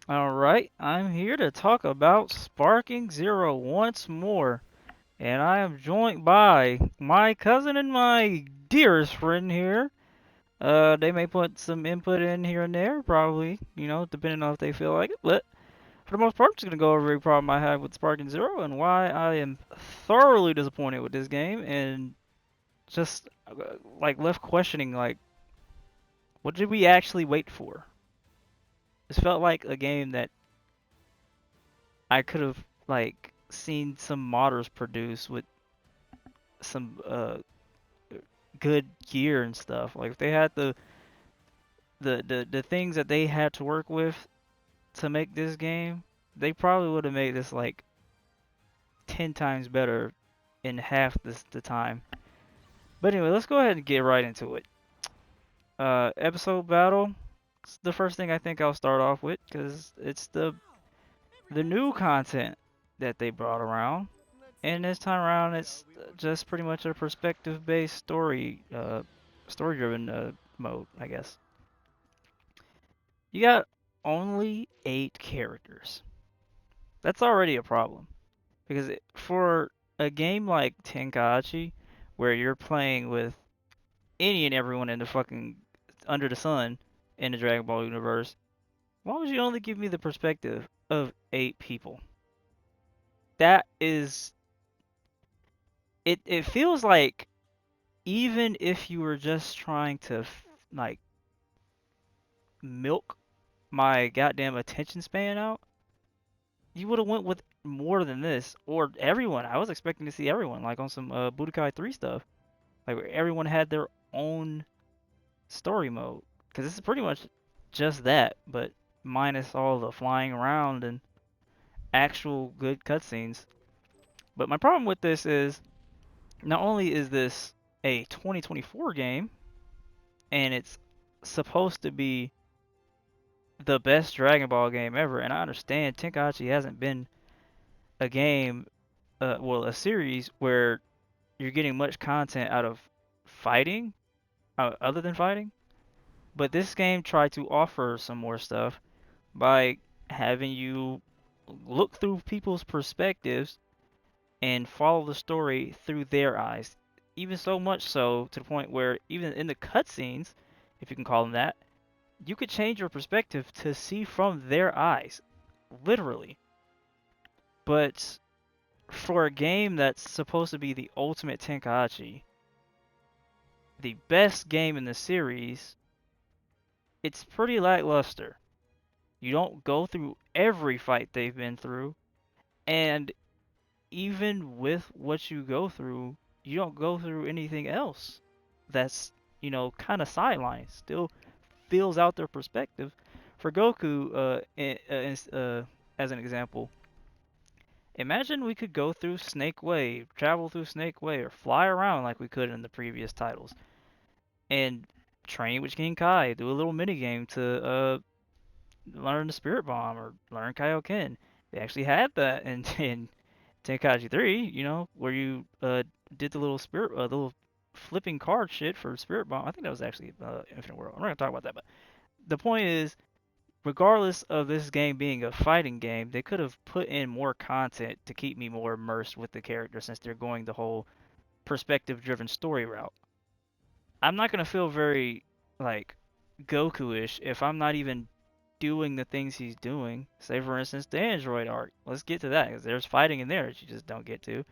Alright, I'm here to talk about Sparking Zero once more, and I am joined by my cousin and my dearest friend here. They may put some input in here and there, probably, depending on if they feel like it, but for the most part, I'm just gonna go over every problem I have with Sparking Zero and why I am thoroughly disappointed with this game, and just like left questioning, like, what did we actually wait for? This felt like a game that I could have like seen some modders produce with some good gear and stuff. Like if they had the things that they had to work with to make this game, they probably would have made this like 10 times better in half the time. But anyway, let's go ahead and get right into it. Episode battle. It's the first thing I think I'll start off with because it's the new content that they brought around. And this time around, it's just pretty much a perspective-based story-driven mode, I guess. You got only 8 characters. That's already a problem because for a game like Tenkaichi, where you're playing with any and everyone in the fucking under the sun in the Dragon Ball universe, why would you only give me the perspective of 8 people? That is, it feels like even if you were just trying to like milk my goddamn attention span out, you would have went with more than this or everyone. I was expecting to see everyone like on some Budokai 3 stuff, like where everyone had their own story mode because this is pretty much just that, but minus all the flying around and actual good cutscenes. But my problem with this is not only is this a 2024 game and it's supposed to be the best Dragon Ball game ever, and I understand Tenkaichi hasn't been a game, well, a series where you're getting much content out of fighting, other than fighting. But this game tried to offer some more stuff by having you look through people's perspectives and follow the story through their eyes. Even so much so to the point where even in the cutscenes, if you can call them that, you could change your perspective to see from their eyes, literally. But for a game that's supposed to be the ultimate Tenkaichi, the best game in the series, it's pretty lackluster. You don't go through every fight they've been through, and even with what you go through, you don't go through anything else that's, kind of sidelined. Still feels out their perspective. For Goku, as an example, imagine we could go through Snake Way, travel through Snake Way, or fly around like we could in the previous titles, and train with King Kai, do a little mini game to learn the Spirit Bomb or learn Kaioken. They actually had that in Tenkaichi 3, where you did the little flipping card shit for Spirit Bomb. I think that was actually Infinite World. I'm not gonna talk about that, but the point is, regardless of this game being a fighting game, they could have put in more content to keep me more immersed with the character since they're going the whole perspective-driven story route. I'm not gonna feel very like Goku-ish if I'm not even doing the things he's doing. Say for instance the Android arc. Let's get to that because there's fighting in there that you just don't get to.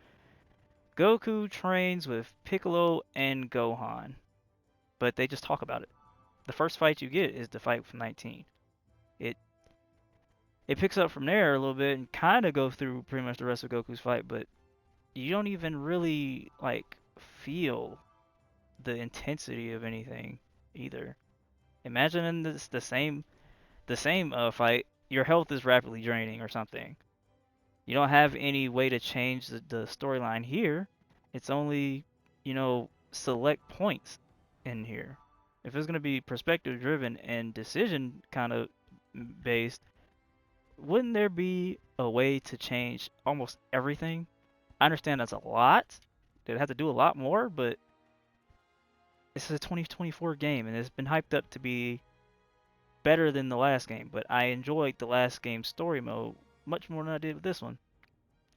Goku trains with Piccolo and Gohan, but they just talk about it. The first fight you get is the fight from 19. It it picks up from there a little bit and kind of goes through pretty much the rest of Goku's fight, but you don't even really like feel the intensity of anything either. Imagine in the same fight, your health is rapidly draining or something. You don't have any way to change the storyline here. It's only, select points in here. If it's going to be perspective driven and decision kind of based, wouldn't there be a way to change almost everything? I understand that's a lot. They'd have to do a lot more, but it's a 2024 game and it's been hyped up to be better than the last game, but I enjoyed the last game's story mode much more than I did with this one.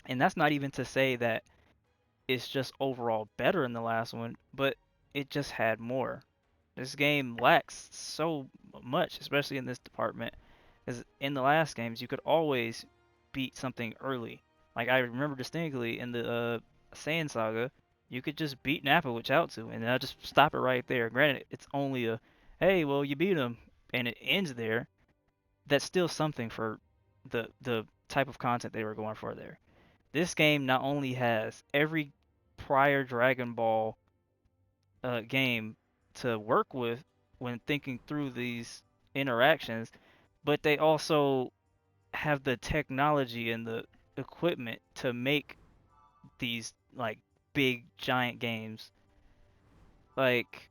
And that's not even to say that it's just overall better than the last one, but it just had more. This game lacks so much, especially in this department. Because in the last games, you could always beat something early. Like I remember distinctly in the Saiyan Saga, you could just beat Nappa with Chaozu, and I'll just stop it right there. Granted, it's only a, hey, well you beat him, and it ends there. That's still something for the type of content they were going for there. This game not only has every prior Dragon Ball game to work with when thinking through these interactions, but they also have the technology and the equipment to make these like big giant games. Like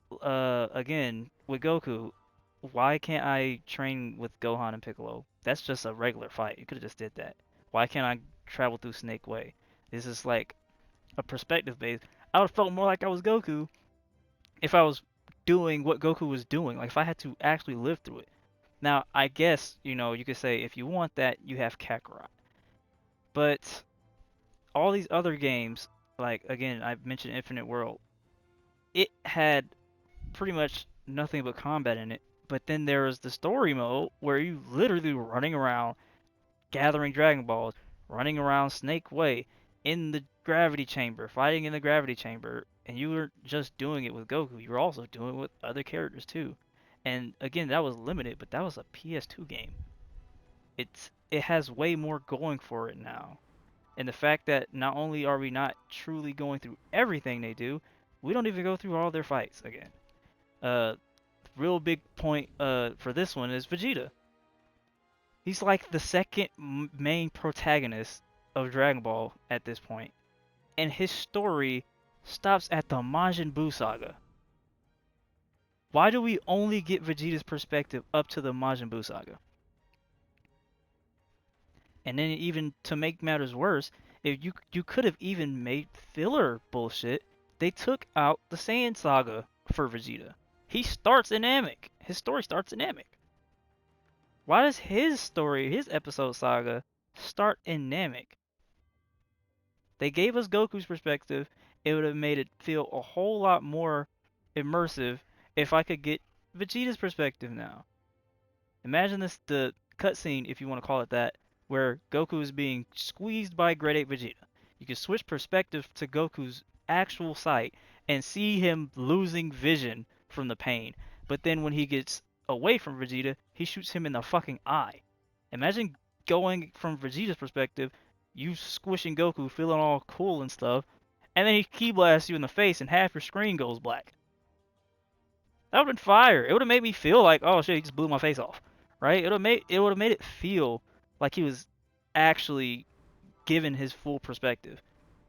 again with Goku, why can't I train with Gohan and Piccolo? That's just a regular fight. You could have just did that. Why can't I travel through Snake Way? This is like a perspective based. I would have felt more like I was Goku if I was doing what Goku was doing. Like if I had to actually live through it. Now, I guess, you could say if you want that, you have Kakarot. But all these other games, like again, I mentioned Infinite World, it had pretty much nothing but combat in it. But then there was the story mode where you literally were running around gathering Dragon Balls, running around Snake Way, in the gravity chamber, fighting in the gravity chamber, and you were just doing it with Goku. You were also doing it with other characters too. And again, that was limited, but that was a PS2 game. It has way more going for it now. And the fact that not only are we not truly going through everything they do, we don't even go through all their fights again. Uh, Real big point for this one is Vegeta. He's like the second main protagonist of Dragon Ball at this point, and his story stops at the Majin Buu saga. Why do we only get Vegeta's perspective up to the Majin Buu saga? And then even to make matters worse, if you could have even made filler bullshit, they took out the Saiyan saga for Vegeta. He starts in Namek. His story starts in Namek. Why does his story, his episode saga, start in Namek? They gave us Goku's perspective. It would have made it feel a whole lot more immersive if I could get Vegeta's perspective now. Imagine the cutscene, if you want to call it that, where Goku is being squeezed by Grade 8 Vegeta. You can switch perspective to Goku's actual sight and see him losing vision from the pain. But then when he gets away from Vegeta, he shoots him in the fucking eye. Imagine going from Vegeta's perspective, you squishing Goku, feeling all cool and stuff, and then he key blasts you in the face and half your screen goes black. That would have been fire. It would have made me feel like, oh shit, he just blew my face off, right? It would have made it feel like he was actually given his full perspective.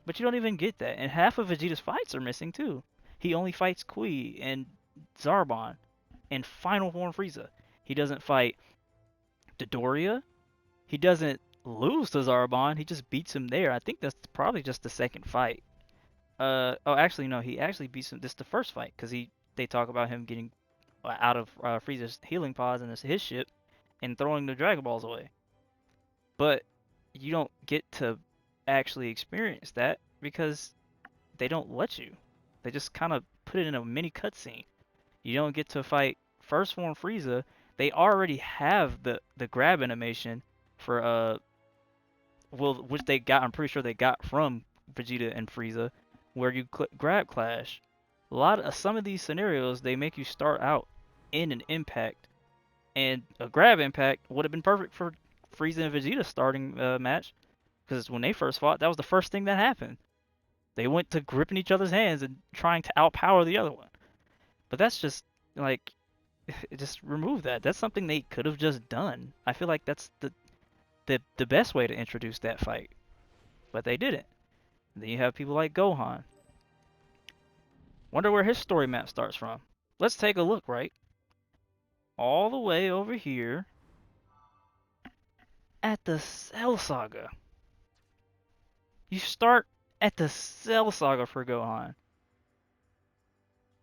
But you don't even get that, and half of Vegeta's fights are missing too. He only fights Kui and Zarbon and Final Form Frieza. He doesn't fight Dodoria. He doesn't lose to Zarbon. He just beats him there. I think that's probably just the second fight. Oh, actually no, he actually beats him. This is the first fight because they talk about him getting out of Frieza's healing pods and his ship and throwing the Dragon Balls away. But you don't get to actually experience that because they don't let you. They just kind of put it in a mini cutscene. You don't get to fight First Form Frieza. They already have the grab animation for well, which they got. I'm pretty sure they got from Vegeta and Frieza, where you grab clash. A lot of some of these scenarios they make you start out in an impact, and a grab impact would have been perfect for Frieza and Vegeta starting match, because when they first fought, that was the first thing that happened. They went to gripping each other's hands and trying to outpower the other one. But that's just like, just remove that. That's something they could have just done. I feel like that's the best way to introduce that fight, but they didn't. Then you have people like Gohan. Wonder where his story map starts from. Let's take a look, right? All the way over here at the Cell Saga. You start at the Cell Saga for Gohan.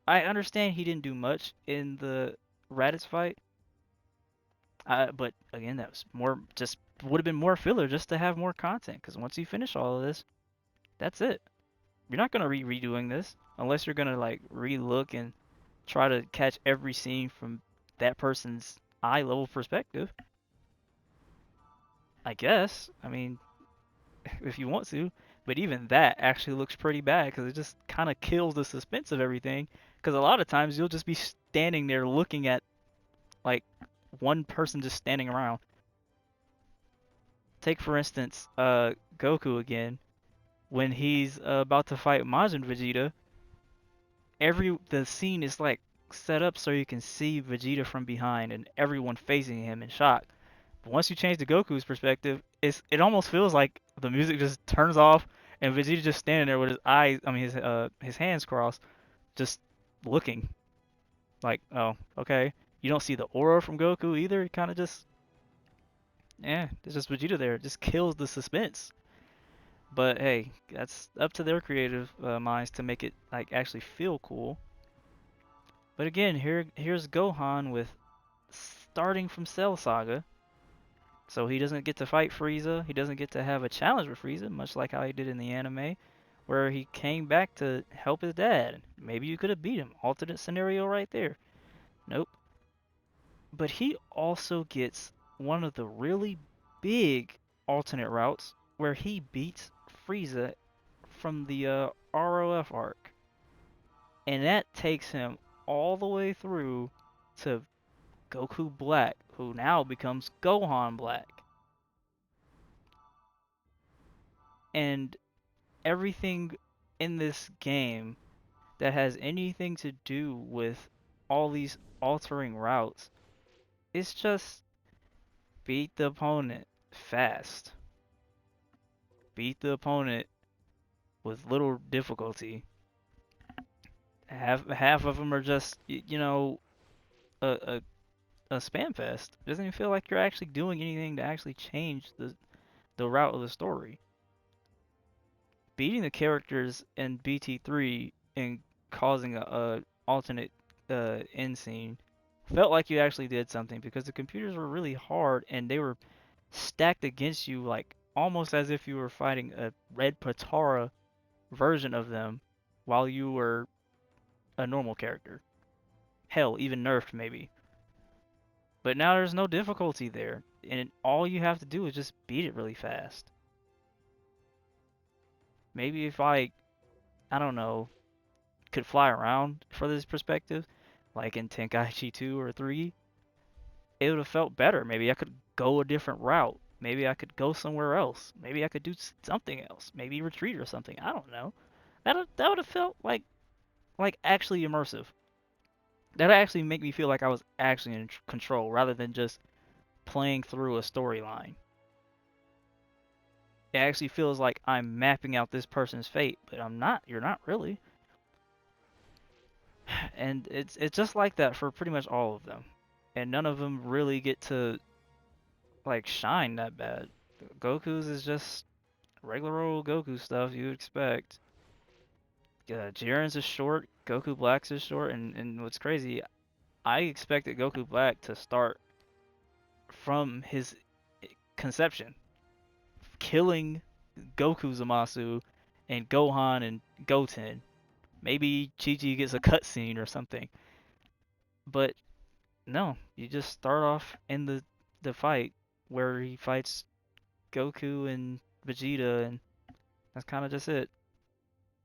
I understand he didn't do much in the Raditz fight. But again, that was more just would have been more filler just to have more content. Because once you finish all of this, that's it. You're not gonna redoing this unless you're gonna like relook and try to catch every scene from that person's eye level perspective. I guess. I mean, if you want to. But even that actually looks pretty bad because it just kind of kills the suspense of everything. Because a lot of times you'll just be standing there looking at like one person just standing around. Take for instance, Goku again when he's about to fight Majin Vegeta. The scene is like set up so you can see Vegeta from behind and everyone facing him in shock. But once you change to Goku's perspective, it almost feels like the music just turns off and Vegeta just standing there with his eyes, I mean his hands crossed, just looking like, oh, okay. You don't see the aura from Goku either. It kind of just, yeah, it's just Vegeta there. It just kills the suspense. But hey, that's up to their creative minds to make it like actually feel cool. But again, here's Gohan with starting from Cell Saga. So he doesn't get to fight Frieza. He doesn't get to have a challenge with Frieza, much like how he did in the anime, where he came back to help his dad. Maybe you could have beat him. Alternate scenario right there. Nope. But he also gets one of the really big alternate routes where he beats Frieza from the ROF arc. And that takes him all the way through to Goku Black, who now becomes Gohan Black. And everything in this game that has anything to do with all these altering routes is just beat the opponent fast. Beat the opponent with little difficulty. Half of them are just a a spam fest. It doesn't even feel like you're actually doing anything to actually change the route of the story. Beating the characters in BT3 and causing a alternate end scene felt like you actually did something because the computers were really hard and they were stacked against you like almost as if you were fighting a Red Patara version of them while you were a normal character. Hell, even nerfed maybe. But now there's no difficulty there, and all you have to do is just beat it really fast. Maybe if I don't know, could fly around for this perspective, like in Tenkaichi 2 or 3, it would have felt better. Maybe I could go a different route. Maybe I could go somewhere else. Maybe I could do something else. Maybe retreat or something. I don't know. That would have felt like actually immersive. That would actually make me feel like I was actually in control rather than just playing through a storyline. It actually feels like I'm mapping out this person's fate, but I'm not. You're not really. And it's just like that for pretty much all of them. And none of them really get to like shine that bad. Goku's is just regular old Goku stuff you would expect. Jiren's is short, Goku Black's is short, and what's crazy, I expected Goku Black to start from his conception, killing Goku Zamasu and Gohan and Goten. Maybe Chi-Chi gets a cutscene or something. But no, you just start off in the fight where he fights Goku and Vegeta, and that's kind of just it.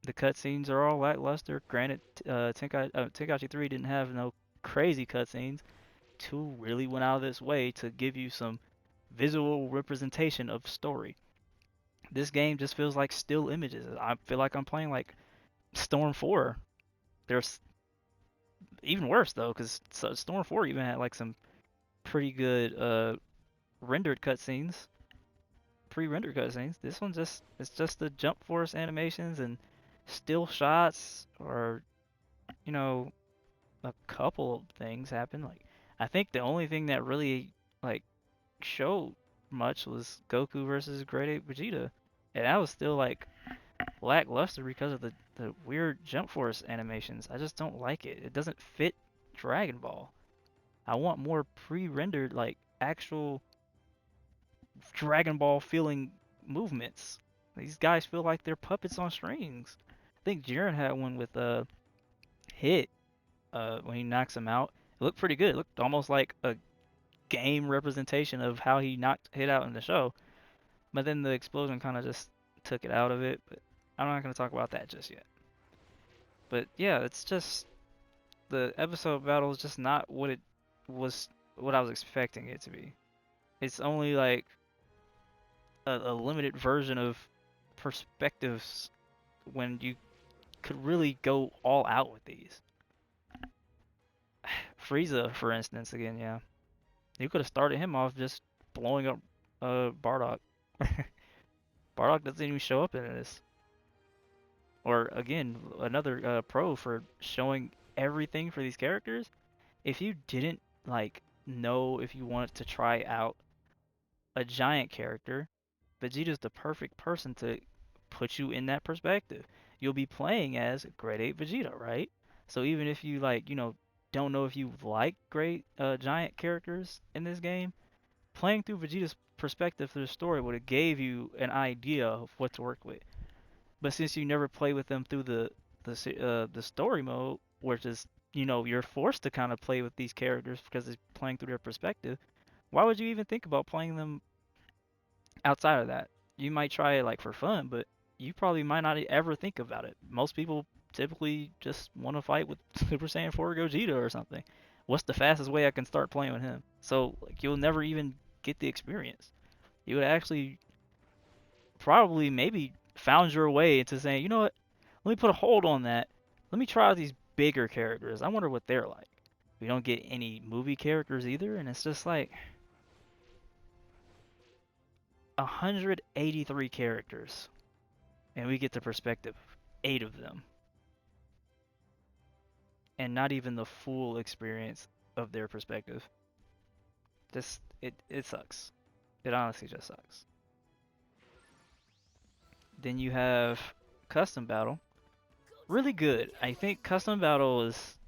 The cutscenes are all lackluster. Granted, Tenkaichi 3 didn't have no crazy cutscenes. 2 really went out of this way to give you some visual representation of story. This game just feels like still images. I feel like I'm playing like Storm 4. There's even worse though, because Storm 4 even had like some pretty good rendered cutscenes, pre-rendered cutscenes. This one just it's just the jump force animations and still shots, or you know, a couple of things happen. Like I think the only thing that really like showed much was Goku versus Great Ape Vegeta, and that was still like lackluster because of the weird jump force animations. I just don't like it. It doesn't fit Dragon Ball. I want more pre-rendered, like actual Dragon Ball feeling movements. These guys feel like they're puppets on strings. I think Jiren had one with Hit when he knocks him out. It looked pretty good. It looked almost like a game representation of how he knocked Hit out in the show. But then the explosion kind of just took it out of it. But I'm not going to talk about that just yet. But yeah, it's just the episode battle is just not what it was, what I was expecting it to be. It's only like a limited version of perspectives when you could really go all out with these. Frieza, for instance, again, yeah. You could have started him off just blowing up Bardock. Bardock doesn't even show up in this. Or again, another pro for showing everything for these characters. If you didn't like know if you wanted to try out a giant character, Vegeta's the perfect person to put you in that perspective. You'll be playing as grade 8 Vegeta, right? So even if you like, don't know if you like great giant characters in this game, playing through Vegeta's perspective through the story would have gave you an idea of what to work with. But since you never play with them through the story mode, which is you're forced to kind of play with these characters because it's playing through their perspective. Why would you even think about playing them outside of that? You might try it like for fun, but you probably might not ever think about it. Most people typically just want to fight with Super Saiyan 4 Gogeta or something. What's the fastest way I can start playing with him? So like you'll never even get the experience. You would actually probably maybe found your way into saying, you know what, let me put a hold on that. Let me try out these bigger characters. I wonder what they're like. We don't get any movie characters either, and it's just like 183 characters, and we get the perspective of 8 of them, and not even the full experience of their perspective. Just it sucks. It honestly just sucks. Then you have custom battle. Really good. I think custom battle is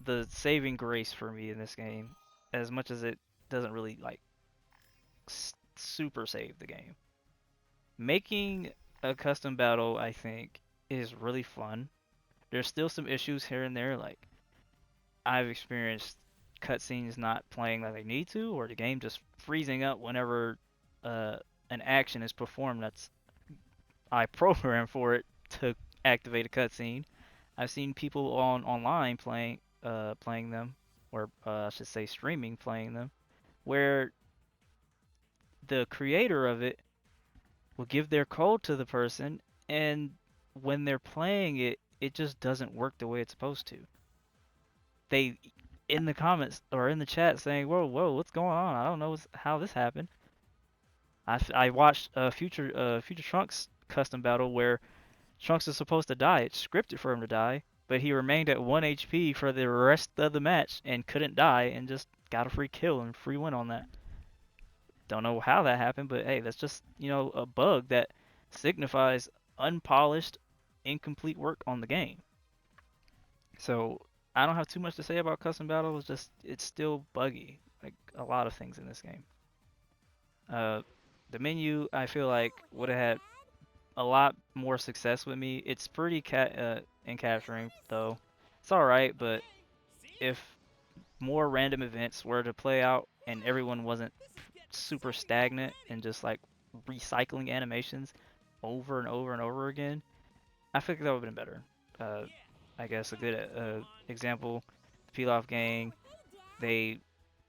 the saving grace for me in this game, as much as it doesn't really like super save the game. Making a custom battle, I think, is really fun. There's still some issues here and there, like I've experienced cutscenes not playing like they need to, or the game just freezing up whenever uh, an action is performed that's I programmed for it to activate a cutscene. I've seen people online playing them, or I should say streaming playing them, where the creator of it will give their code to the person, and when they're playing it, it just doesn't work the way it's supposed to. They in the comments or in the chat saying, "Whoa, whoa, what's going on? I don't know how this happened." I watched a Future Trunks custom battle where Trunks is supposed to die. It's scripted for him to die, but he remained at 1 HP for the rest of the match and couldn't die and just got a free kill and free win on that. Don't know how that happened, but hey, that's just, a bug that signifies unpolished, incomplete work on the game. So I don't have too much to say about custom battle. It's just it's still buggy, like a lot of things in this game. Uh, the menu I feel like would have had a lot more success with me. It's pretty encapturing though. It's all right, but if more random events were to play out and everyone wasn't super stagnant and just like recycling animations over and over and over again, I think that would have been better. Uh, I guess a good example, the Pilaf gang, they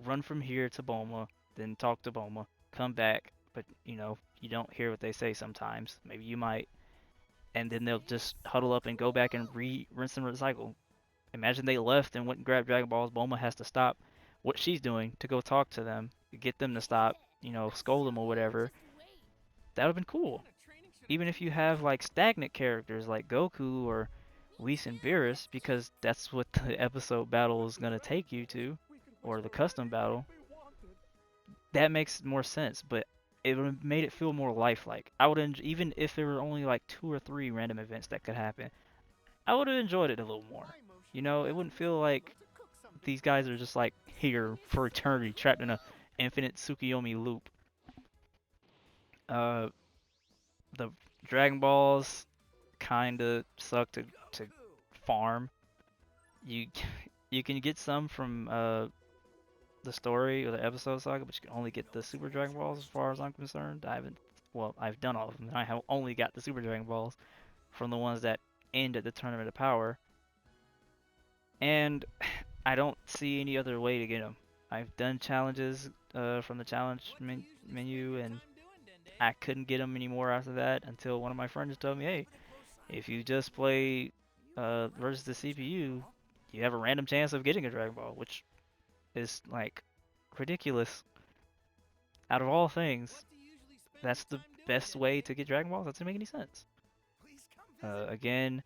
run from here to Boma, then talk to Boma, come back, but you don't hear what they say sometimes. Maybe you might, and then they'll just huddle up and go back and rinse and recycle. Imagine they left and went and grabbed Dragon Balls. Boma has to stop what she's doing to go talk to them, get them to stop, scold them or whatever. That would have been cool. Even if you have like stagnant characters like Goku or Whis and Beerus, because that's what the episode battle is gonna take you to, or the custom battle. That makes more sense, but it would have made it feel more lifelike. I would even if there were only like 2 or 3 random events that could happen, I would have enjoyed it a little more. It wouldn't feel like these guys are just like here for eternity, trapped in a infinite Tsukuyomi loop. Uh, the Dragon Balls kind of suck to farm. You you can get some from the story or the episode saga, but you can only get the Super Dragon Balls as far as I'm concerned. I haven't, well, I've done all of them. I have only got the Super Dragon Balls from the ones that end at the Tournament of Power, and I don't see any other way to get them. I've done challenges from the menu, and I couldn't get them anymore after that until one of my friends told me, hey, if you just play versus the CPU, you have a random chance of getting a Dragon Ball, which is like ridiculous. Out of all things, that's the best way to get Dragon Balls. That doesn't make any sense. Again,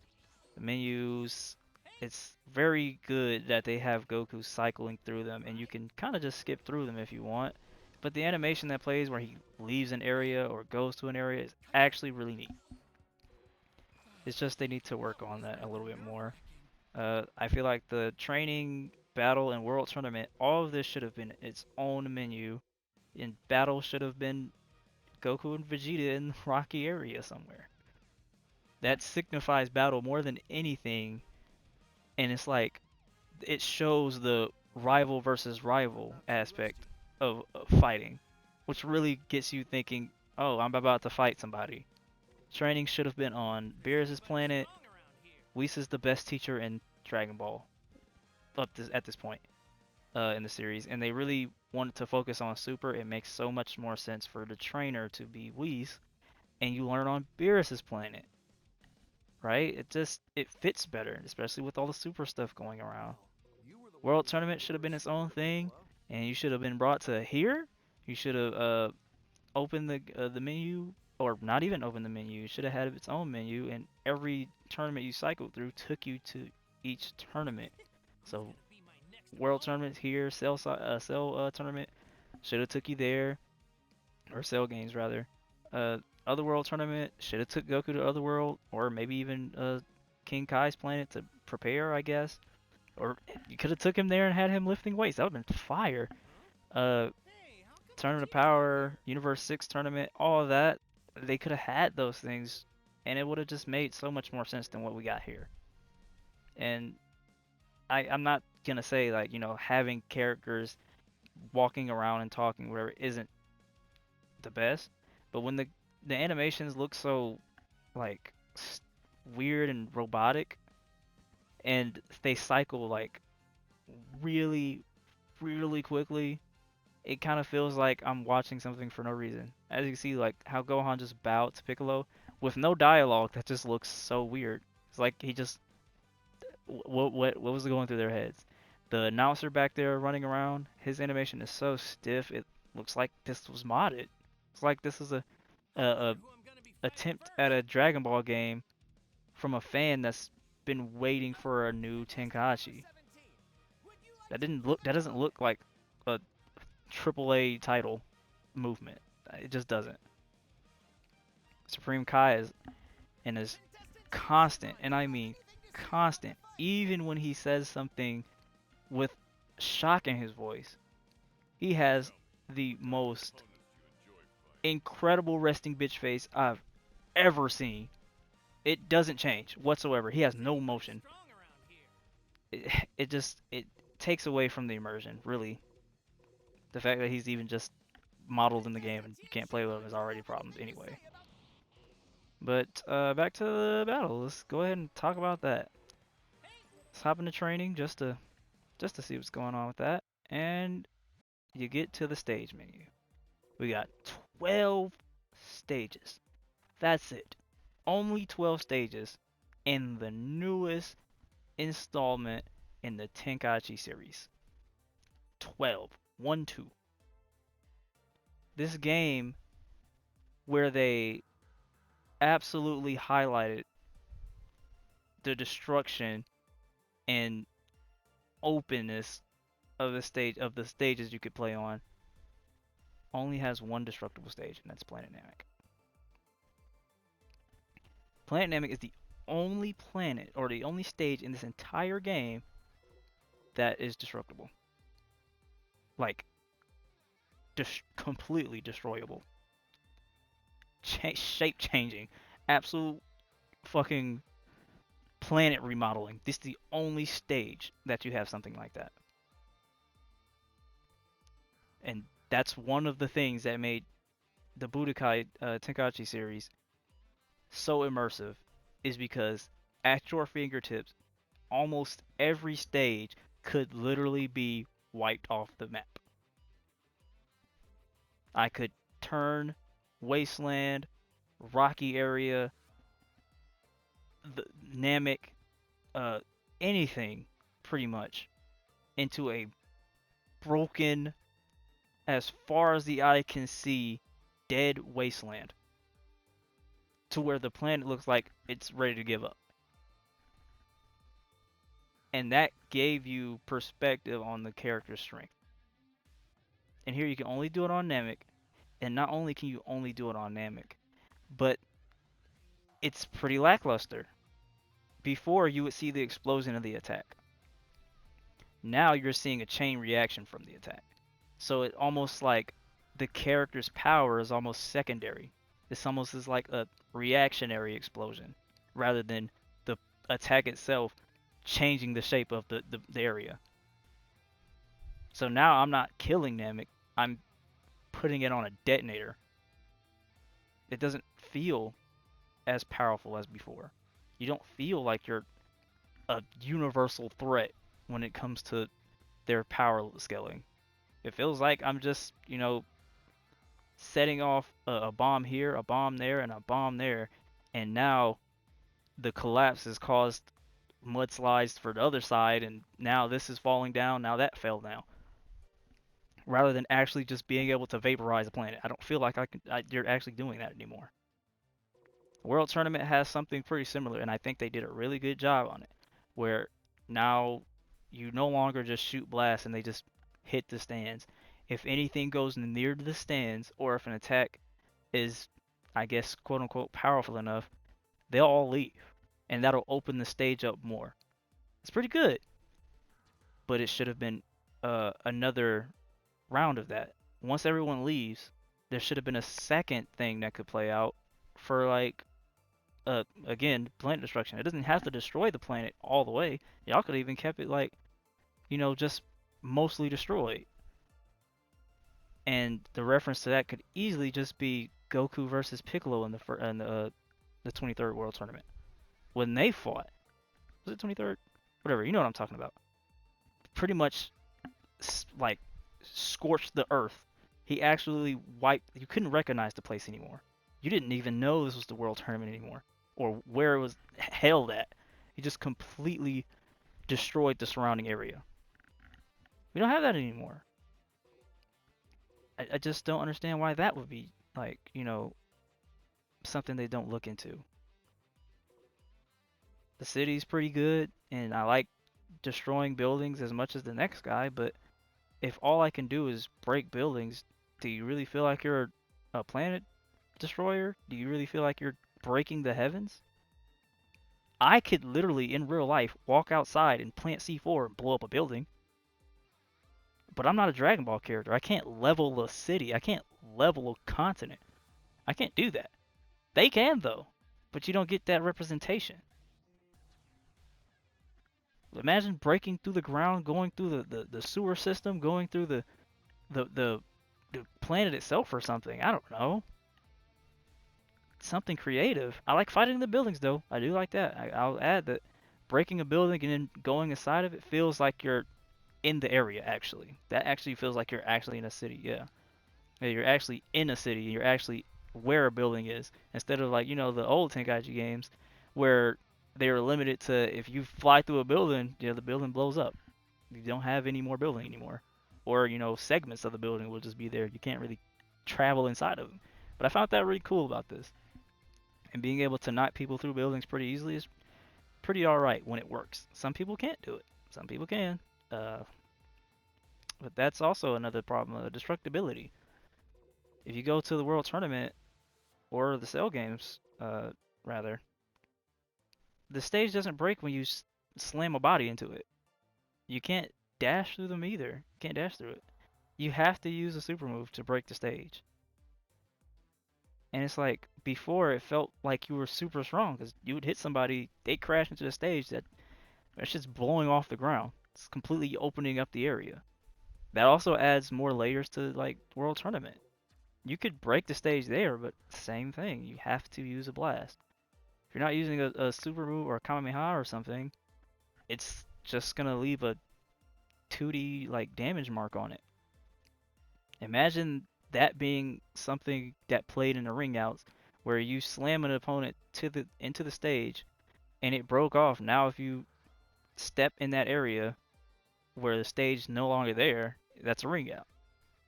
the menus, it's very good that they have Goku cycling through them, and you can kind of just skip through them if you want. But the animation that plays where he leaves an area or goes to an area is actually really neat. It's just they need to work on that a little bit more. I feel like the training, battle, and world tournament, all of this should have been its own menu, and battle should have been Goku and Vegeta in the Rocky area somewhere. That signifies battle more than anything, and it's like it shows the rival versus rival aspect of fighting, which really gets you thinking, oh, I'm about to fight somebody. Training should have been on Beerus' planet. Whis is the best teacher in Dragon Ball at this point in the series, and they really wanted to focus on Super. It makes so much more sense for the trainer to be Whis, and you learn on Beerus' planet, right? It fits better, especially with all the Super stuff going around. World Tournament should have been its own thing, and you should have been brought to here. You should have opened the menu, or not even opened the menu. You should have had its own menu, and every tournament you cycled through took you to each tournament. So World Tournament here, Cell Tournament should have took you there, or Cell Games rather. Other World Tournament should have took Goku to Other World, or maybe even King Kai's planet to prepare, I guess. Or you could have took him there and had him lifting weights. That would have been fire. Uh, Tournament of Power, Universe 6 tournament, all of that. They could have had those things, and it would have just made so much more sense than what we got here. And I'm not gonna say like having characters walking around and talking whatever isn't the best, but when the animations look so like weird and robotic, and they cycle like really really quickly, it kind of feels like I'm watching something for no reason. As you can see, like how Gohan just bowed to Piccolo with no dialogue, that just looks so weird. It's like he just what was going through their heads? The announcer back there running around, his animation is so stiff, it looks like this was modded. It's like this is a attempt at a Dragon Ball game from a fan that's been waiting for a new Tenkaichi. That doesn't look like a AAA title movement. It just doesn't. Supreme Kai is constant, and I mean constant, even when he says something with shock in his voice. He has the most incredible resting bitch face I've ever seen. It doesn't change whatsoever. He has no motion. It takes away from the immersion, really. The fact that he's even just modeled in the game and you can't play with him is already a problem anyway. But back to the battle. Let's go ahead and talk about that. Let's hop into training just to see what's going on with that. And you get to the stage menu. We got 12 stages. That's it. Only 12 stages in the newest installment in the Tenkaichi series. 12. 1, 2. This game where they absolutely highlighted the destruction and openness of the stages you could play on only has one destructible stage, and that's Planet Namek. Planet Namek is the only planet or the only stage in this entire game that is destructible. Like, completely destroyable. Shape changing. Absolute fucking planet remodeling. This is the only stage that you have something like that. And that's one of the things that made the Budokai Tenkaichi series so immersive, is because at your fingertips, almost every stage could literally be wiped off the map. I could turn wasteland, rocky area, the Namek, uh, anything pretty much into a broken, as far as the eye can see, dead wasteland to where the planet looks like it's ready to give up. And that gave you perspective on the character's strength. And here you can only do it on Namek, and not only can you only do it on Namek, but it's pretty lackluster. Before, you would see the explosion of the attack. Now you're seeing a chain reaction from the attack. So it almost like the character's power is almost secondary. It's almost as like a reactionary explosion rather than the attack itself changing the shape of the area. So now I'm not killing Namek, I'm putting it on a detonator. It doesn't feel as powerful as before. You don't feel like you're a universal threat when it comes to their power scaling. It feels like I'm just, setting off a bomb here, a bomb there, and a bomb there, and now the collapse has caused mudslides for the other side, and now this is falling down, now that fell down. Rather than actually just being able to vaporize a planet, I don't feel like you're actually doing that anymore. World Tournament has something pretty similar, and I think they did a really good job on it, where now you no longer just shoot blasts and they just hit the stands. If anything goes near the stands, or if an attack is, I guess, quote unquote, powerful enough, they'll all leave, and that'll open the stage up more. It's pretty good, but it should have been another round of that. Once everyone leaves, there should have been a second thing that could play out for like again, planet destruction. It doesn't have to destroy the planet all the way. Y'all could even kept it like, just mostly destroyed. And the reference to that could easily just be Goku versus Piccolo in the 23rd World Tournament when they fought. Was it 23rd? Whatever. You know what I'm talking about. Pretty much like scorched the earth. He actually wiped. You couldn't recognize the place anymore. You didn't even know this was the World Tournament anymore, or where it was held at. He just completely destroyed the surrounding area. We don't have that anymore. I just don't understand why that would be like, something they don't look into. The city's pretty good, and I like destroying buildings as much as the next guy, but if all I can do is break buildings, do you really feel like you're a planet destroyer? Do you really feel like you're breaking the heavens? I could literally, in real life, walk outside and plant C4 and blow up a building. But I'm not a Dragon Ball character. I can't level a city. I can't level a continent. I can't do that. They can, though. But you don't get that representation. Imagine breaking through the ground, going through the sewer system, going through the, the, the planet itself or something. I don't know. Something creative. I like fighting the buildings, though. I do like that. I'll add that breaking a building and then going inside of it feels like you're in the area, actually. That actually feels like you're actually in a city, yeah. Yeah, you're actually in a city. You're actually where a building is. Instead of like, the old Tenkaichi games where they were limited to if you fly through a building, the building blows up. You don't have any more building anymore. Or, segments of the building will just be there. You can't really travel inside of them. But I found that really cool about this. And being able to knock people through buildings pretty easily is pretty alright when it works. Some people can't do it. Some people can. Uh, but that's also another problem, destructibility. If you go to the World Tournament, or the Cell games, rather, the stage doesn't break when you slam a body into it. You can't dash through them either. You can't dash through it. You have to use a super move to break the stage. And it's like before it felt like you were super strong because you would hit somebody, they crash into the stage, that's just blowing off the ground. It's completely opening up the area. That also adds more layers to like World Tournament. You could break the stage there, but same thing. You have to use a blast. If you're not using a super move or a Kamehameha or something, it's just gonna leave a 2D like damage mark on it. Imagine that being something that played in the ring outs where you slam an opponent to the into the stage and it broke off. Now if you step in that area where the stage is no longer there, that's a ring out.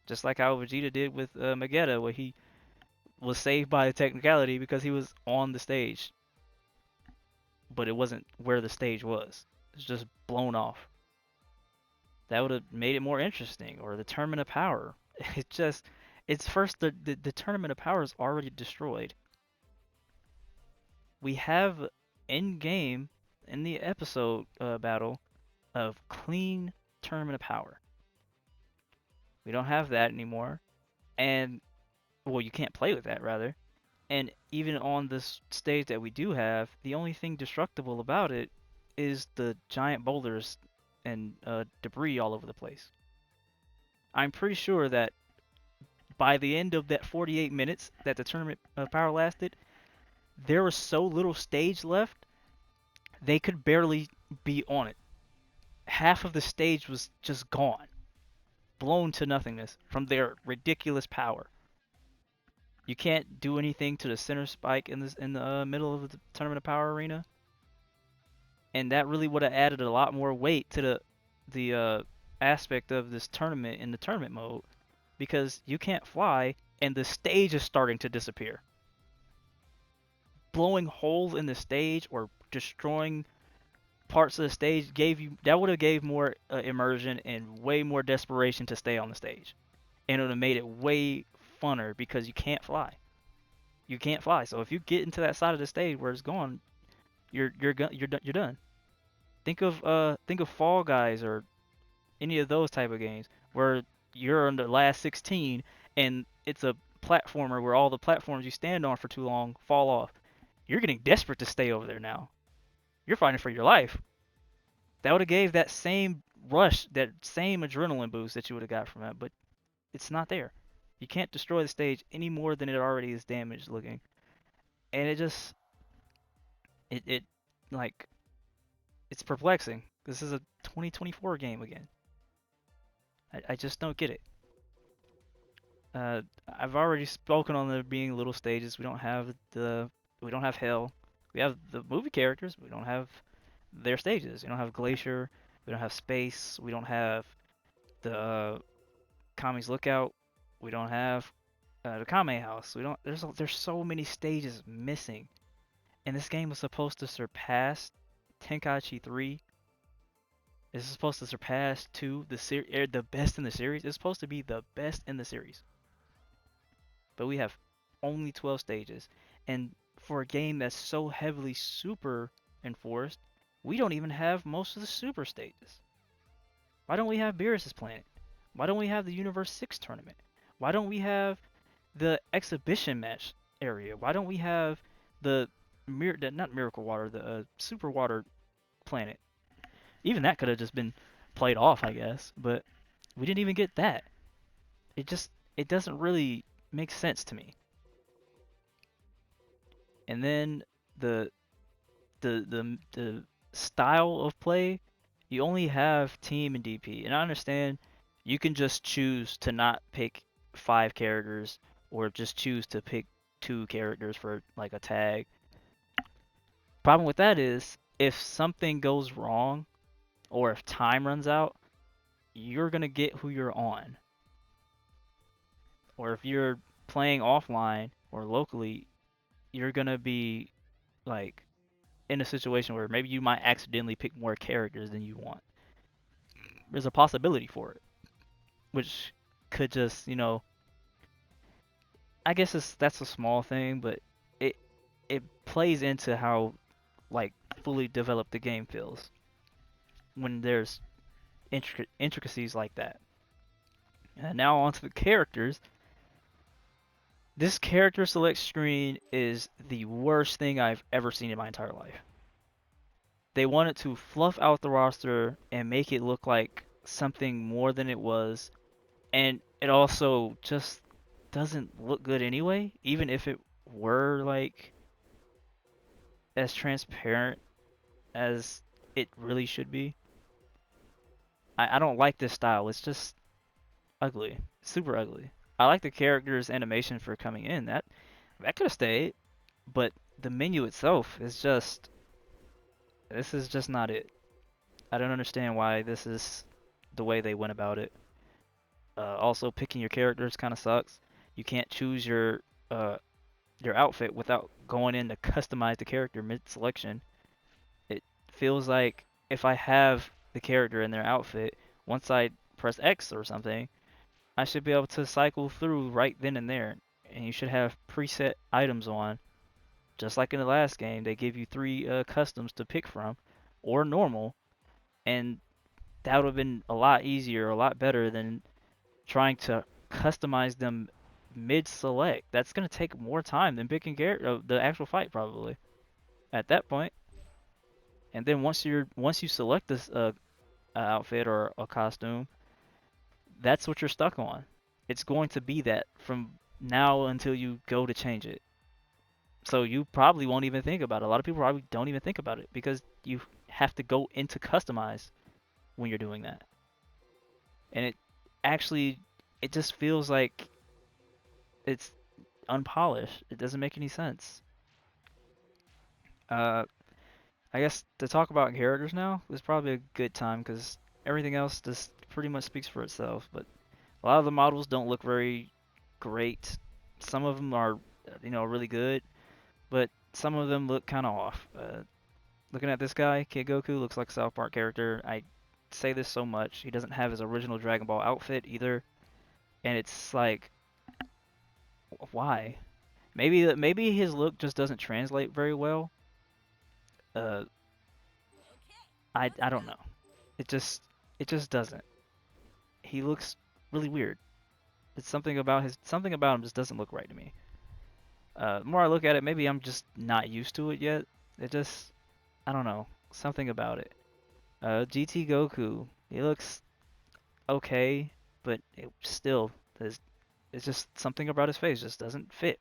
Just like how Vegeta did with Magetta, where he was saved by a technicality because he was on the stage, but it wasn't where the stage was. It's just blown off. That would have made it more interesting. Or the Tournament of Power. It just, it's first the Tournament of Power is already destroyed. We have in game in the episode battle of clean Tournament of Power. We don't have that anymore, and well, you can't play with that rather. And even on this stage that we do have, the only thing destructible about it is the giant boulders and debris all over the place. I'm pretty sure that by the end of that 48 minutes that the tournament of power lasted, there was so little stage left, they could barely be on it. Half of the stage was just gone, blown to nothingness from their ridiculous power. You can't do anything to the center spike in the middle of the tournament of power arena, and that really would have added a lot more weight to the aspect of this tournament in the tournament mode because you can't fly and the stage is starting to disappear. Blowing holes in the stage or destroying parts of the stage gave you that would have gave more immersion and way more desperation to stay on the stage, and it would have made it way funner because you can't fly. You can't fly. So if you get into that side of the stage where it's gone, you're done. Think of Fall Guys or any of those type of games where you're on the last 16 and it's a platformer where all the platforms you stand on for too long fall off. You're getting desperate to stay over there now. You're fighting for your life. That would have gave that same rush, that same adrenaline boost that you would have got from that, but it's not there. You can't destroy the stage any more than it already is damaged looking. And it just it like it's perplexing. This is a 2024 game again. I just don't get it. I've already spoken on there being little stages. We don't have hell. We have the movie characters. We don't have their stages. We don't have Glacier. We don't have space. We don't have the Kami's Lookout. We don't have the Kame House. We don't. There's so many stages missing, and this game was supposed to surpass Tenkaichi 3. It's supposed to surpass 2, the best in the series. It's supposed to be the best in the series, but we have only 12 stages, and for a game that's so heavily super enforced, we don't even have most of the super stages. Why don't we have Beerus' Planet? Why don't we have the Universe 6 tournament? Why don't we have the exhibition match area? Why don't we have the not Miracle Water, the Super Water Planet? Even that could have just been played off, I guess, but we didn't even get that. It doesn't really make sense to me. And then the the style of play, you only have team and DP. And I understand you can just choose to not pick 5 characters or just choose to pick 2 characters for like a tag. Problem with that is if something goes wrong or if time runs out, you're going to get who you're on. Or if you're playing offline or locally, you're going to be like in a situation where maybe you might accidentally pick more characters than you want. There's a possibility for it, which could just, I guess that's a small thing, but it it plays into how like fully developed the game feels when there's intricacies like that. And now onto the characters. This character select screen is the worst thing I've ever seen in my entire life. They wanted to fluff out the roster and make it look like something more than it was, and it also just doesn't look good anyway, even if it were like as transparent as it really should be. I don't like this style. It's just ugly, super ugly. I like the character's animation for coming in. That could have stayed, but the menu itself is just this is just not it. I don't understand why this is the way they went about it. Also, picking your characters kind of sucks. You can't choose uh, your outfit without going in to customize the character mid-selection. It feels like if I have the character in their outfit, once I press X or something, I should be able to cycle through right then and there. And you should have preset items on, just like in the last game. They give you three customs to pick from, or normal, and that would have been a lot easier, a lot better than trying to customize them mid-select. That's gonna take more time than picking the actual fight probably at that point. And then once you select this outfit or a costume, that's what you're stuck on. It's going to be that from now until you go to change it. So you probably won't even think about it. A lot of people probably don't even think about it because you have to go into customize when you're doing that. And actually it just feels like it's unpolished. It doesn't make any sense. Uh, I guess to talk about characters now is probably a good time because everything else just pretty much speaks for itself. But a lot of the models don't look very great. Some of them are, really good, but some of them look kind of off. Looking at this guy, Kid Goku looks like a South Park character. I say this so much. He doesn't have his original Dragon Ball outfit either, and it's like, why? Maybe his look just doesn't translate very well. Uh, I don't know. It just doesn't. He looks really weird. It's something about him just doesn't look right to me. The more I look at it, maybe I'm just not used to it yet. It just I don't know, something about it. GT Goku, he looks okay, but it still there's it's just something about his face just doesn't fit.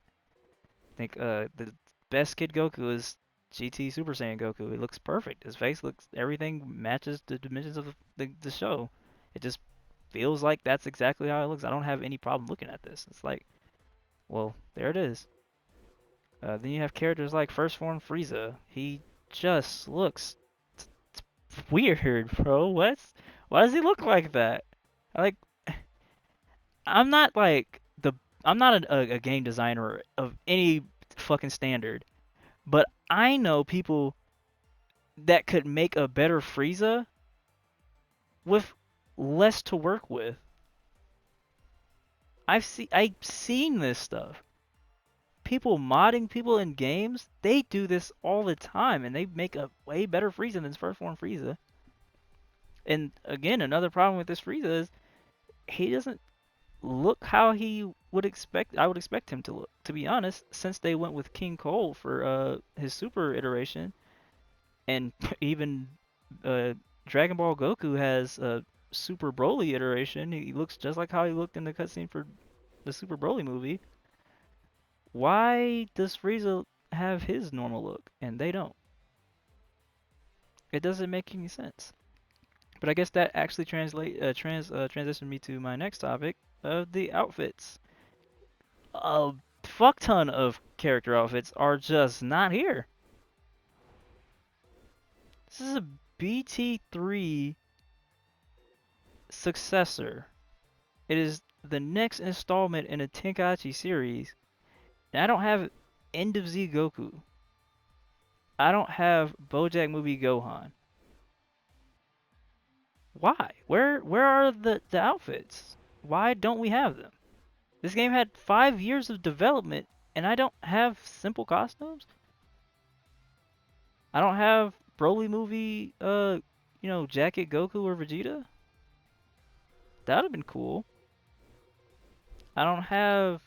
I think the best Kid Goku is GT Super Saiyan Goku. It looks perfect. His face looks everything matches the dimensions of the show. It just feels like that's exactly how it looks. I don't have any problem looking at this. It's like, well, there it is. Then you have characters like First Form Frieza. He just looks weird, bro. Why does he look like that? Like, I'm not like the I'm not a game designer of any fucking standard, but I know people that could make a better Frieza with less to work with. I've seen this stuff. People modding people in games, they do this all the time, and they make a way better Frieza than First Form Frieza. And again, another problem with this Frieza is he doesn't look how he would expect. I would expect him to look. To be honest, since they went with King Cole for his Super iteration, and even uh, Dragon Ball Goku has a Super Broly iteration. He looks just like how he looked in the cutscene for the Super Broly movie. Why does Frieza have his normal look and they don't? It doesn't make any sense. But I guess that actually transitioned me to my next topic of the outfits. A fuck ton of character outfits are just not here. This is a BT3 successor. It is the next installment in a Tenkaichi series. And I don't have End of Z Goku. I don't have BoJack Movie Gohan. Why? Where are the outfits? Why don't we have them? This game had 5 years of development, and I don't have simple costumes. I don't have Broly movie, jacket Goku or Vegeta. That would have been cool. I don't have,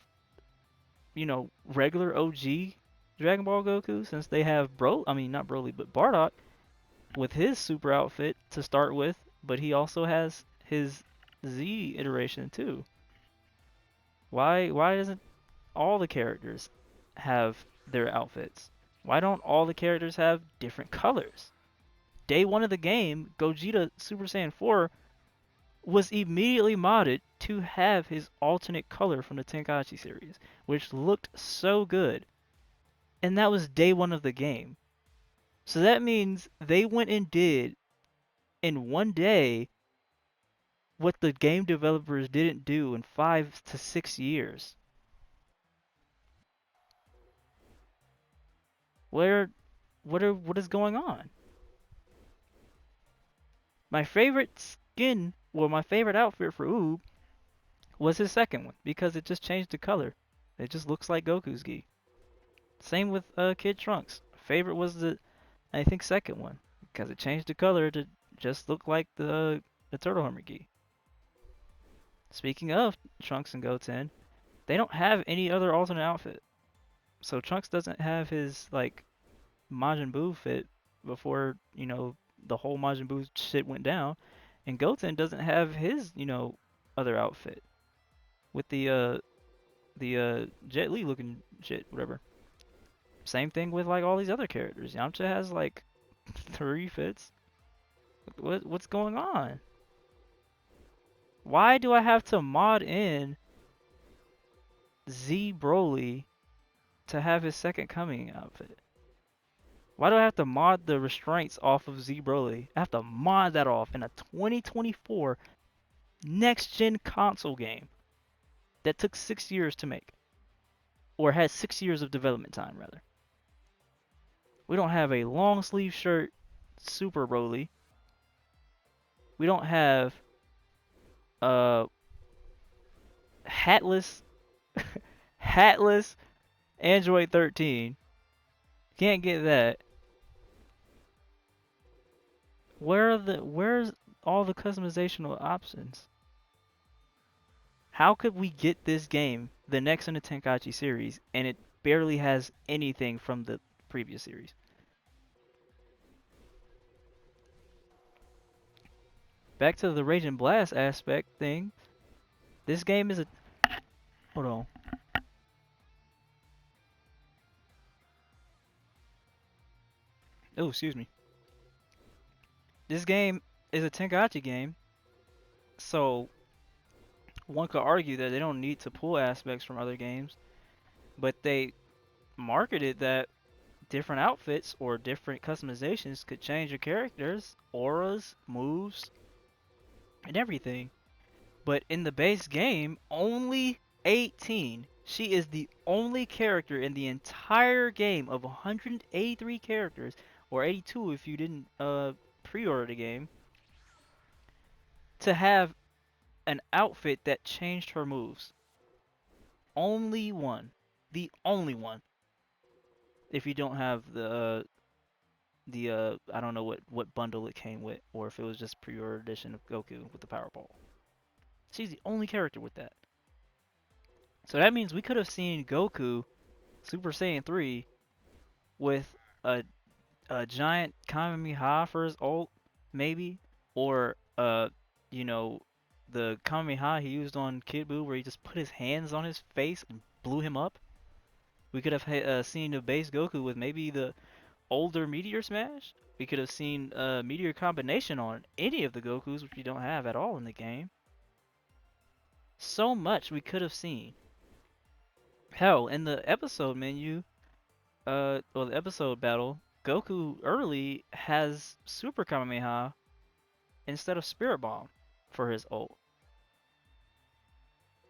regular OG Dragon Ball Goku since they have I mean not Broly, but Bardock with his super outfit to start with, but he also has his Z iteration too. Why doesn't all the characters have their outfits? Why don't all the characters have different colors? Day one of the game, Gogeta Super Saiyan 4 was immediately modded to have his alternate color from the Tenkaichi series, which looked so good. And that was day one of the game. So that means they went and did in one day what the game developers didn't do in 5 to 6 years. Where, what is going on? My favorite skin, well, my favorite outfit for Oob was his second one because it just changed the color. It just looks like Goku's gi. Same with Kid Trunks. Favorite was I think second one because it changed the color to just look like the Turtle Hammer gi. Speaking of Trunks and Goten, they don't have any other alternate outfit. So Trunks doesn't have his like Majin Buu fit before, the whole Majin Buu shit went down, and Goten doesn't have his, other outfit with the Jet Li looking shit, whatever. Same thing with like all these other characters. Yamcha has like three fits. What's going on? Why do I have to mod in Z Broly to have his second coming outfit? Why do I have to mod the restraints off of Z Broly? I have to mod that off in a 2024 next gen console game that took 6 years to make, or had 6 years of development time rather. We don't have a long sleeve shirt Super Broly. We don't have uh hatless hatless Android 13. Can't get that. Where's all the customizational options? How could we get this game, the next in the Tenkaichi series, and it barely has anything from the previous series? Back to the Rage and Blast aspect thing. This game is a hold on. Oh, excuse me. This game is a Tenkaichi game, so one could argue that they don't need to pull aspects from other games, but they marketed that different outfits or different customizations could change your characters, auras, moves, and everything. But in the base game, only 18. She is the only character in the entire game of 183 characters, or 82 if you didn't pre-order the game, to have an outfit that changed her moves. Only one. The only one. If you don't have the I don't know what bundle it came with, or if it was just pre-order edition of Goku with the Power Ball. She's the only character with that. So that means we could have seen Goku Super Saiyan 3 with a giant Kamehameha for his ult, maybe, or you know, the Kamehameha he used on Kid Buu where he just put his hands on his face and blew him up. We could have seen the base Goku with maybe the older Meteor Smash. We could have seen Meteor Combination on any of the Gokus, which we don't have at all in the game. So much we could have seen. Hell, in the episode menu, or the episode battle, Goku early has Super Kamehameha instead of Spirit Bomb for his ult.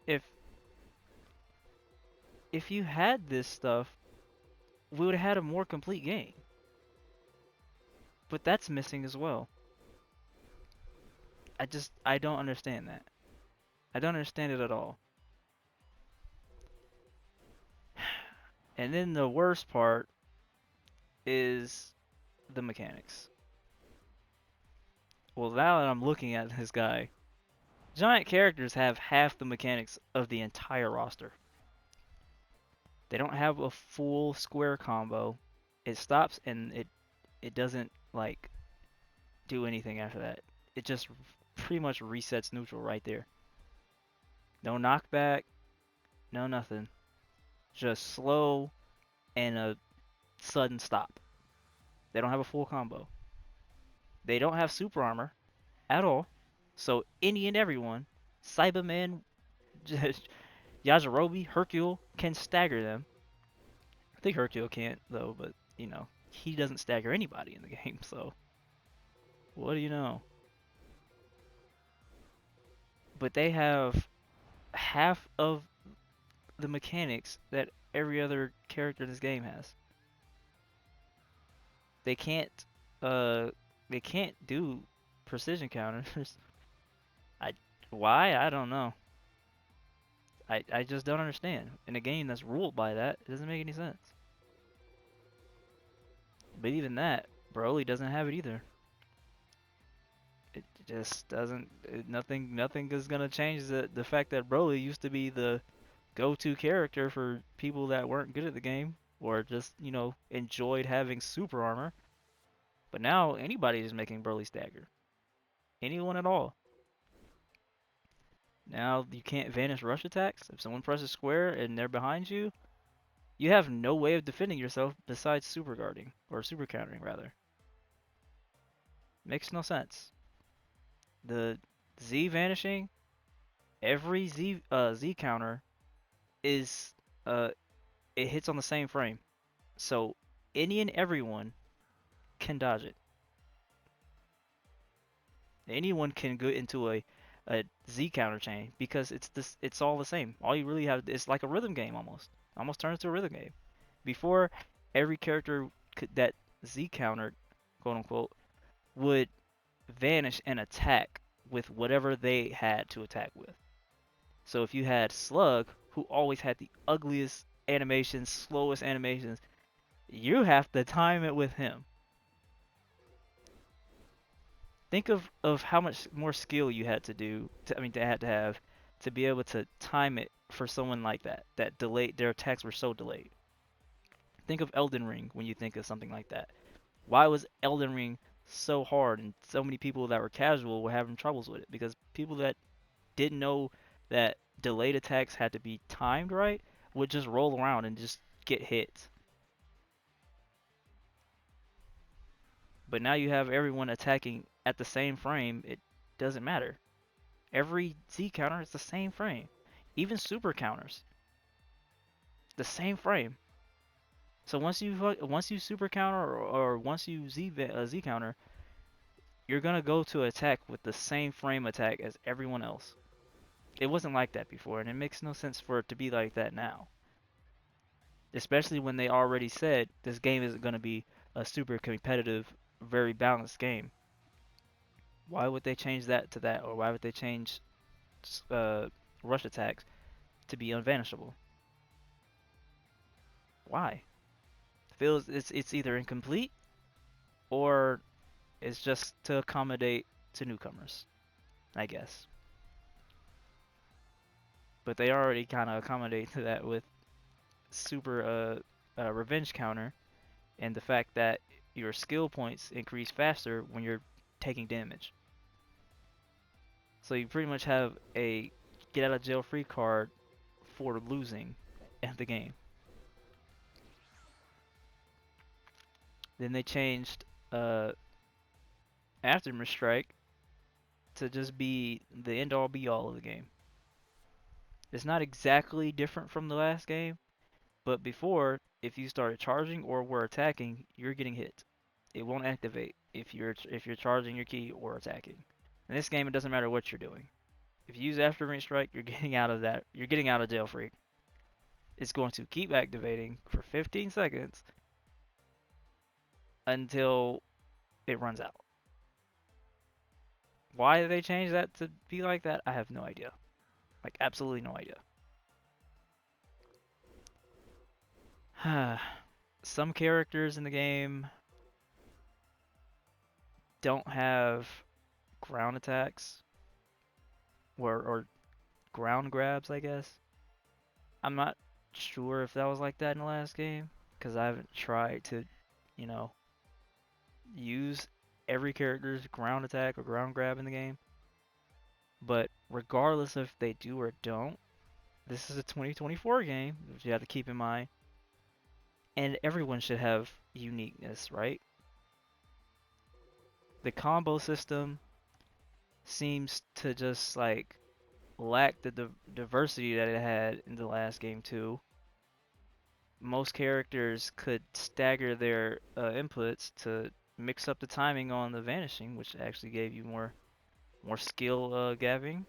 If if you had this stuff, we would have had a more complete game. But that's missing as well. I don't understand that. I don't understand it at all. And then the worst part is the mechanics. Well, now that I'm looking at this guy, Giant characters have half the mechanics of the entire roster. They don't have a full square combo. It stops and it doesn't like do anything after that. It just pretty much resets neutral right there. No knockback, no nothing. Just slow and a sudden stop. They don't have a full combo. They don't have super armor at all. So any and everyone, Cyberman, Yajirobe, Hercule can stagger them. I think Hercule can't though, but he doesn't stagger anybody in the game. So what do you know? But they have half of the mechanics that every other character in this game has. They can't uh they can't do precision counters. I why? I don't know. I just don't understand. In a game that's ruled by that, it doesn't make any sense. But even that, Broly doesn't have it either. It just doesn't. Nothing is gonna change the fact that Broly used to be the go-to character for people that weren't good at the game or just enjoyed having super armor. But now anybody is making Broly stagger. Anyone at all. Now you can't vanish rush attacks. If someone presses square and they're behind you, you have no way of defending yourself besides super guarding or super countering rather. Makes no sense. The Z vanishing, every Z counter is uh it hits on the same frame. So any and everyone can dodge it. Anyone can go into a Z counter chain because it's all the same. All you really have it's like a rhythm game almost. Almost turns to a rhythm game. Before every character that Z countered, quote unquote, would vanish and attack with whatever they had to attack with. So if you had Slug, who always had the ugliest animations, slowest animations, you have to time it with him. Think of how much more skill you had to do. They had to have to be able to time it for someone like that. That delayed their attacks were so delayed. Think of Elden Ring when you think of something like that. Why was Elden Ring so hard and so many people that were casual were having troubles with it? Because people that didn't know that delayed attacks had to be timed right would just roll around and just get hit. But now you have everyone attacking at the same frame. It doesn't matter. Every Z counter is the same frame. Even super counters, the same frame. So once you super counter or once you Z counter, you're gonna go to attack with the same frame attack as everyone else. It wasn't like that before, and it makes no sense for it to be like that now. Especially when they already said this game isn't gonna be a super competitive, very balanced game. Why would they change that to that, or why would they change uh, rush attacks to be unvanishable? Why? Feels it's either incomplete or it's just to accommodate to newcomers, I guess. But they already kind of accommodate to that with super revenge counter and the fact that your skill points increase faster when you're taking damage. So you pretty much have a get out of jail free card for losing at the game. Then they changed Aftermath Strike to just be the end all be all of the game. It's not exactly different from the last game, but before, if you started charging or were attacking, you're getting hit. It won't activate if you're charging your key or attacking. In this game, it doesn't matter what you're doing. If you use Aftermath Strike, you're getting out of that. You're getting out of jail free. It's going to keep activating for 15 seconds until it runs out. Why did they change that to be like that? I have no idea. Like, absolutely no idea. Some characters in the game don't have ground attacks. or ground grabs, I guess. I'm not sure if that was like that in the last game because I haven't tried to, you know, use every character's ground attack or ground grab in the game. But regardless if they do or don't, this is a 2024 game, which you have to keep in mind, and everyone should have uniqueness, right? The combo system seems to just like lack the diversity that it had in the last game too. Most characters could stagger their inputs to mix up the timing on the vanishing, which actually gave you more skill gathering,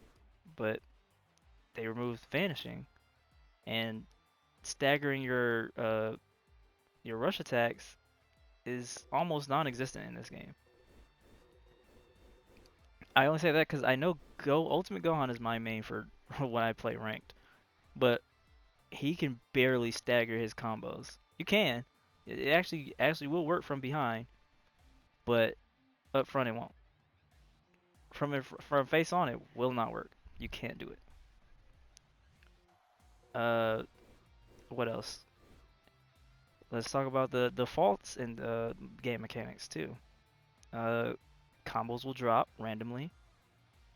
but they removed vanishing and staggering your rush attacks is almost non-existent in this game. I only say that because I know Go Ultimate Gohan is my main for when I play ranked, but he can barely stagger his combos. You can. It actually will work from behind, but up front it won't. From face on it will not work. You can't do it. Uh, what else? Let's talk about the faults in the game mechanics too. Uh, Combos will drop randomly.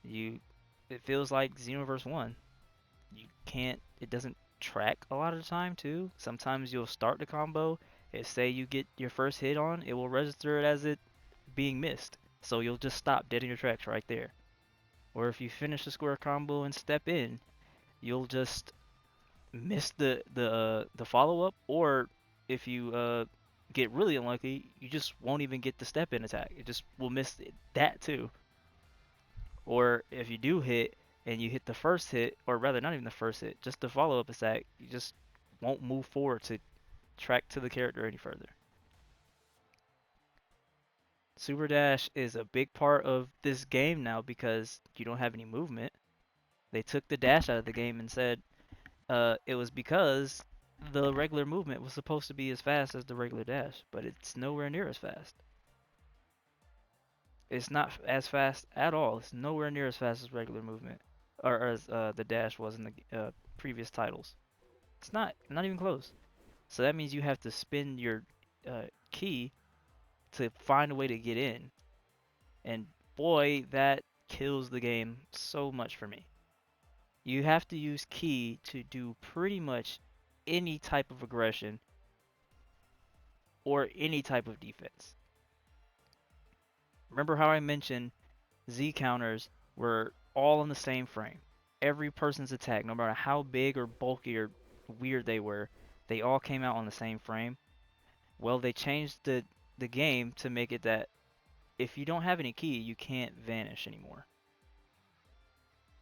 You, it feels like Xenoverse One. You can't. It doesn't track a lot of the time too. Sometimes you'll start the combo. If say you get your first hit on, it will register it as it being missed. So you'll just stop dead in your tracks right there. Or if you finish the square combo and step in, you'll just miss the follow up. Or if you get really unlucky, you just won't even get the step in attack. It just will miss that too. Or if you do hit and you hit the first hit, or rather not even the first hit, just the follow up attack, you just won't move forward to track to the character any further. Super Dash is a big part of this game now because you don't have any movement. They took the dash out of the game and said it was because the regular movement was supposed to be as fast as the regular dash, but it's nowhere near as fast. It's not as fast at all. It's nowhere near as fast as regular movement, or as the dash was in the previous titles. It's not even close. So that means you have to spend your key to find a way to get in, and boy, that kills the game so much for me. You have to use key to do pretty much any type of aggression or any type of defense. Remember how I mentioned Z counters were all in the same frame. Every person's attack, no matter how big or bulky or weird they all came out on the same frame. Well, they changed the game to make it that if you don't have any key, you can't vanish anymore.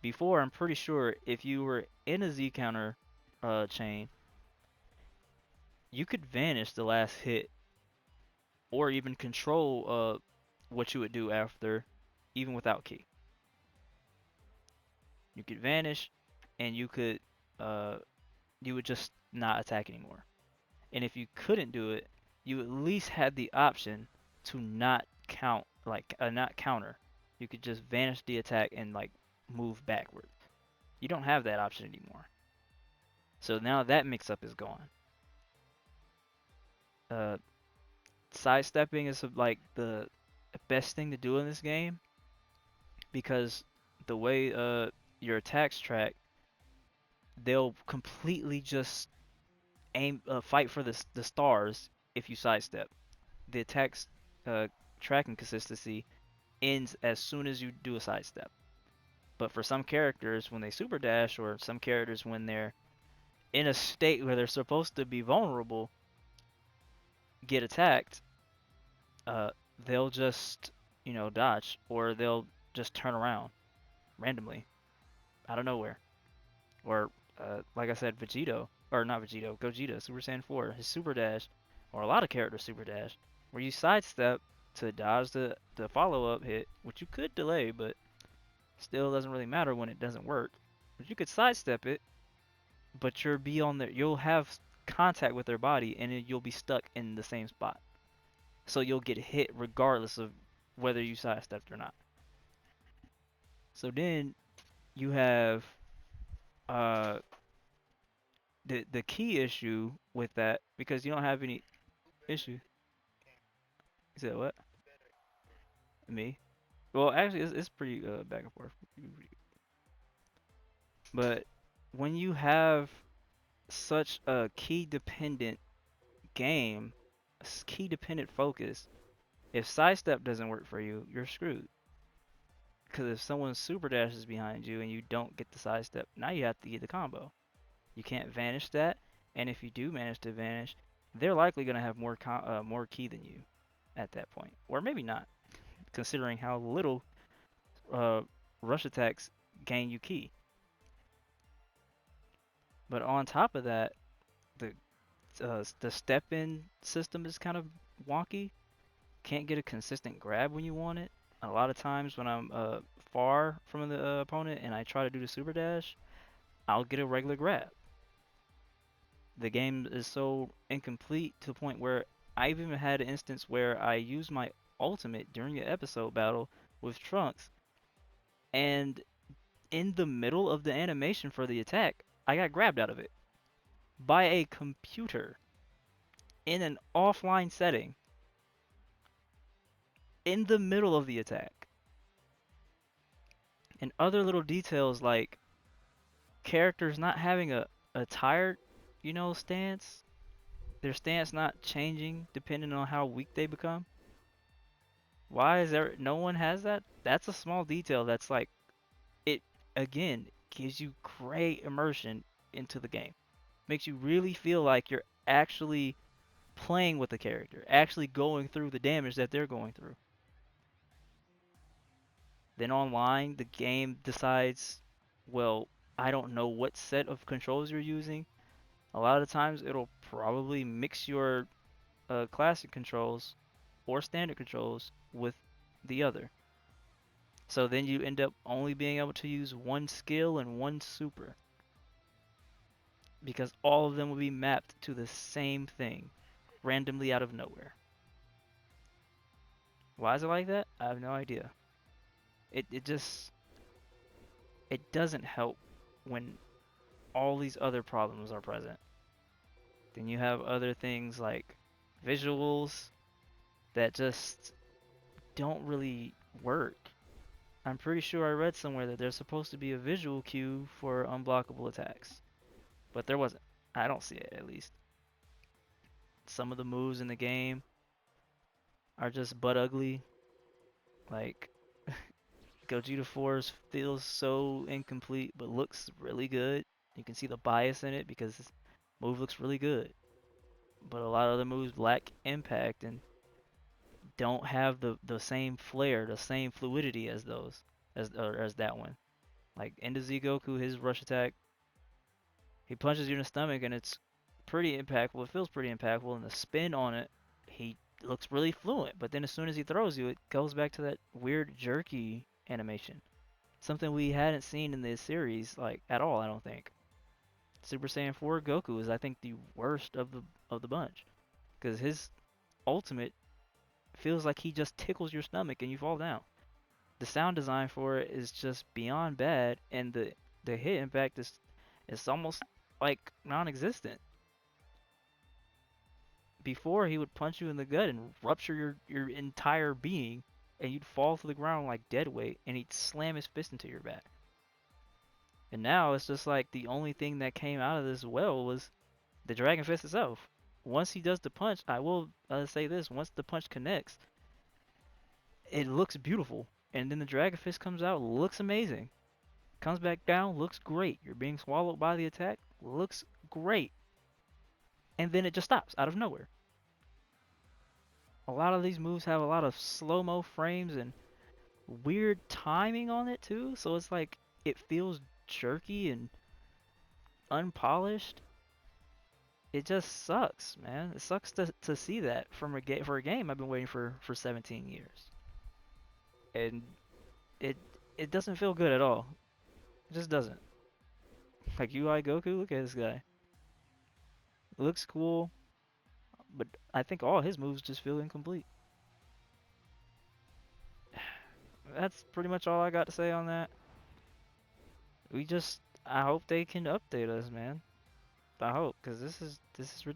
Before, I'm pretty sure if you were in a Z counter chain, you could vanish the last hit or even control what you would do after, even without key. You could vanish, and uh, you would just not attack anymore. And if you couldn't do it, you at least had the option to not not counter. You could just vanish the attack and like move backwards. You don't have that option anymore. So now that mix-up is gone. Uh, Sidestepping is like the best thing to do in this game because the way your attacks track, they'll completely just aim fight for the stars if you sidestep. The attacks uh, tracking consistency ends as soon as you do a sidestep. But for some characters, when they super dash, or some characters when they're in a state where they're supposed to be vulnerable, get attacked, uh, they'll just dodge, or they'll just turn around randomly out of nowhere. Or like I said, Vegito, or not Vegito, Gogeta, Super Saiyan 4, his super dash, or a lot of characters super dash, where you sidestep to dodge the follow up hit, which you could delay, but still doesn't really matter when it doesn't work. But you could sidestep it, but you'll have contact with their body, and you'll be stuck in the same spot. So you'll get hit regardless of whether you sidestepped or not. So then you have uh the key issue with that because you don't have any issue. You said what? Me? Well, actually, it's pretty back and forth. But when you have such a key dependent game, key dependent focus, if sidestep doesn't work for you, you're screwed. Because if someone's super dash is behind you and you don't get the sidestep, now you have to get the combo. You can't vanish that, and if you do manage to vanish, they're likely going to have more key than you at that point, or maybe not, considering how little uh, rush attacks gain you key. But on top of that, the step in system is kind of wonky. Can't get a consistent grab when you want it. A lot of times when I'm far from the opponent and I try to do the super dash, I'll get a regular grab. The game is so incomplete to the point where I've even had an instance where I used my ultimate during an episode battle with Trunks, and in the middle of the animation for the attack, I got grabbed out of it by a computer in an offline setting in the middle of the attack. And other little details like characters not having a tired, stance, their stance not changing depending on how weak they become. Why is there no one has that? That's a small detail that's like it again gives you great immersion into the game. Makes you really feel like you're actually playing with the character, actually going through the damage that they're going through. Then online, the game decides, well, I don't know what set of controls you're using. A lot of times it'll probably mix your classic controls or standard controls with the other. So then you end up only being able to use one skill and one super because all of them will be mapped to the same thing randomly out of nowhere. Why is it like that? I have no idea. It just it doesn't help when all these other problems are present. Then you have other things like visuals that just don't really work. I'm pretty sure I read somewhere that there's supposed to be a visual cue for unblockable attacks, but there wasn't. I don't see it at least. Some of the moves in the game are just butt ugly. Like Gogeta Force feels so incomplete but looks really good. You can see the bias in it because this move looks really good. But a lot of the moves lack impact and don't have the same flair, the same fluidity as those as that one. Like into Z Goku, his rush attack, he punches you in the stomach and it's pretty impactful. It feels pretty impactful, and the spin on it, he looks really fluent. But then as soon as he throws you, it goes back to that weird jerky animation. Something we hadn't seen in this series like at all, I don't think. Super Saiyan 4 Goku is I think the worst of the bunch because his ultimate feels like he just tickles your stomach and you fall down. The sound design for it is just beyond bad, and the hit impact is almost like non-existent. Before he would punch you in the gut and rupture your entire being, and you'd fall to the ground like dead weight, and he'd slam his fist into your back. And now it's just like the only thing that came out of this well was the Dragon Fist itself. Once he does the punch, I will say this: once the punch connects, it looks beautiful, and then the Dragon Fist comes out, looks amazing. Comes back down, looks great. You're being swallowed by the attack, looks great. And then it just stops out of nowhere. A lot of these moves have a lot of slow-mo frames and weird timing on it too, so it's like it feels jerky and unpolished. It just sucks, man. It sucks to see that from for a game I've been waiting for 17 years. And it it doesn't feel good at all. It just doesn't. Like UI Goku, look at this guy. It looks cool, but I think all his moves just feel incomplete. That's pretty much all I got to say on that. I hope they can update us, man. I hope, cause this is ridiculous.